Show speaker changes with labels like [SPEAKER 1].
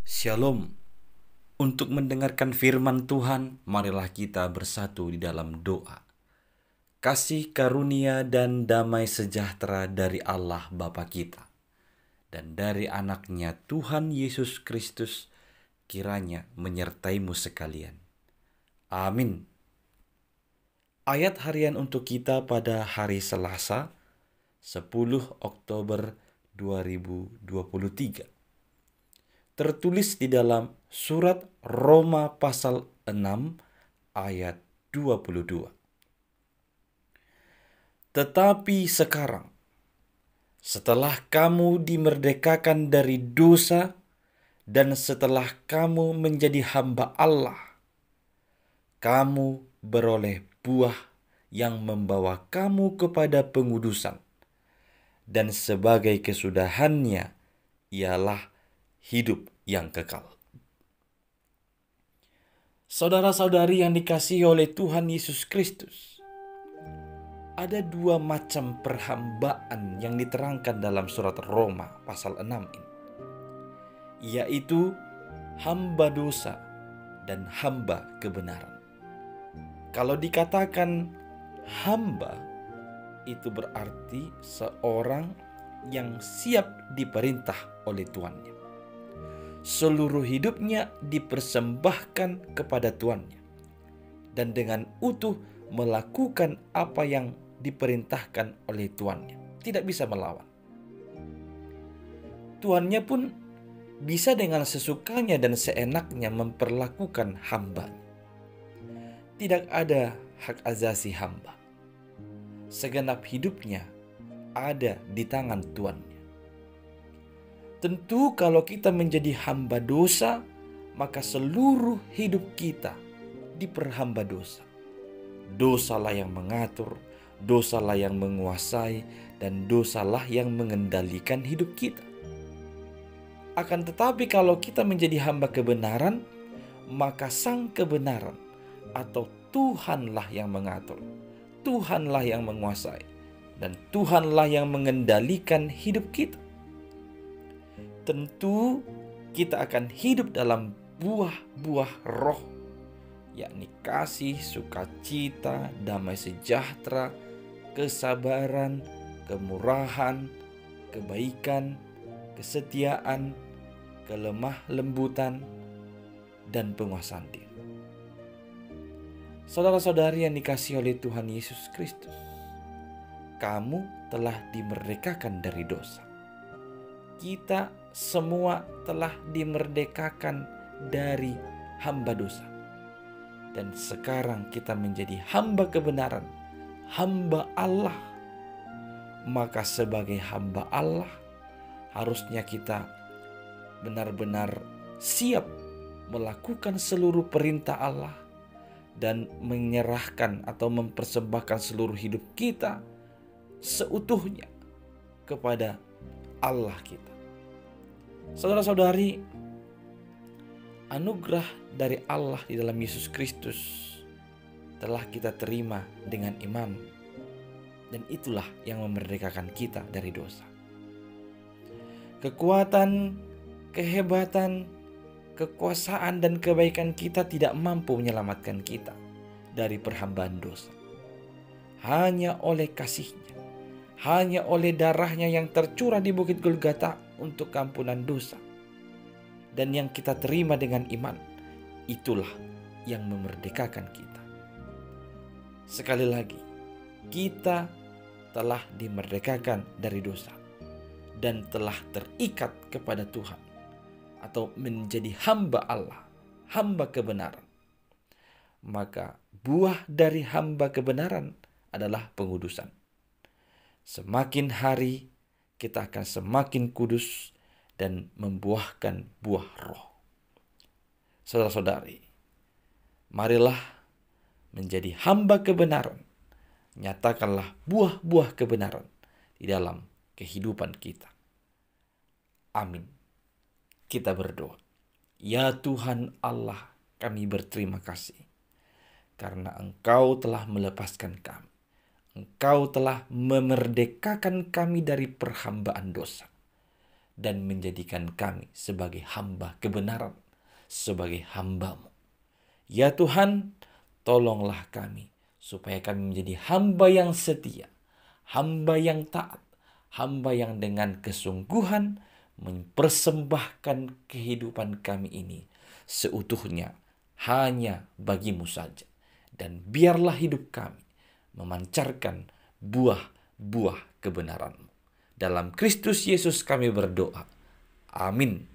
[SPEAKER 1] Shalom. Untuk mendengarkan firman Tuhan, marilah kita bersatu di dalam doa. Kasih karunia dan damai sejahtera dari Allah Bapa kita dan dari anaknya Tuhan Yesus Kristus kiranya menyertaimu sekalian. Amin. Ayat harian untuk kita pada hari Selasa, 10 Oktober 2023. Tertulis di dalam surat Roma pasal 6 ayat 22. Tetapi sekarang, setelah kamu dimerdekakan dari dosa dan setelah kamu menjadi hamba Allah, kamu beroleh buah yang membawa kamu kepada pengudusan, dan sebagai kesudahannya ialah hidup yang kekal. Saudara-saudari yang dikasihi oleh Tuhan Yesus Kristus, ada dua macam perhambaan yang diterangkan dalam surat Roma pasal 6 ini, yaitu hamba dosa dan hamba kebenaran. Kalau dikatakan hamba, itu berarti seorang yang siap diperintah oleh tuannya. Seluruh hidupnya dipersembahkan kepada tuannya, dan dengan utuh melakukan apa yang diperintahkan oleh tuannya. Tidak bisa melawan. Tuannya pun bisa dengan sesukanya dan seenaknya memperlakukan hamba. Tidak ada hak asasi hamba. Segenap hidupnya ada di tangan tuannya. Tentu kalau kita menjadi hamba dosa, maka seluruh hidup kita diperhamba dosa. Dosalah yang mengatur, dosalah yang menguasai, dan dosalah yang mengendalikan hidup kita. Akan tetapi kalau kita menjadi hamba kebenaran, maka sang kebenaran atau Tuhanlah yang mengatur, Tuhanlah yang menguasai, dan Tuhanlah yang mengendalikan hidup kita. Tentu kita akan hidup dalam buah-buah roh, yakni kasih, sukacita, damai sejahtera, kesabaran, kemurahan, kebaikan, kesetiaan, kelemah lembutan, dan penguasaan diri. Saudara-saudari yang dikasihi oleh Tuhan Yesus Kristus, kamu telah dimerdekakan dari dosa. Kita semua telah dimerdekakan dari hamba dosa. Dan sekarang kita menjadi hamba kebenaran, hamba Allah. Maka sebagai hamba Allah, harusnya kita benar-benar siap melakukan seluruh perintah Allah dan menyerahkan atau mempersembahkan seluruh hidup kita seutuhnya kepada Allah kita. Saudara-saudari, anugerah dari Allah di dalam Yesus Kristus telah kita terima dengan iman, dan itulah yang memerdekakan kita dari dosa. Kekuatan, kehebatan, kekuasaan, dan kebaikan kita tidak mampu menyelamatkan kita dari perhambaan dosa. Hanya oleh kasih-Nya, hanya oleh darahnya yang tercurah di Bukit Golgota untuk ampunan dosa, dan yang kita terima dengan iman, itulah yang memerdekakan kita. Sekali lagi, kita telah dimerdekakan dari dosa dan telah terikat kepada Tuhan atau menjadi hamba Allah, hamba kebenaran. Maka buah dari hamba kebenaran adalah pengudusan. Semakin hari kita akan semakin kudus dan membuahkan buah roh. Saudara-saudari, marilah menjadi hamba kebenaran. Nyatakanlah buah-buah kebenaran di dalam kehidupan kita. Amin. Kita berdoa. Ya Tuhan Allah, kami berterima kasih karena Engkau telah melepaskan kami. Engkau telah memerdekakan kami dari perhambaan dosa. dan menjadikan kami sebagai hamba kebenaran, sebagai hamba-Mu. Ya Tuhan, tolonglah kami supaya kami menjadi hamba yang setia, hamba yang taat, hamba yang dengan kesungguhan mempersembahkan kehidupan kami ini seutuhnya hanya bagi-Mu saja. Dan biarlah hidup kami memancarkan buah-buah kebenaran-Mu. Dalam Kristus Yesus kami berdoa. Amin.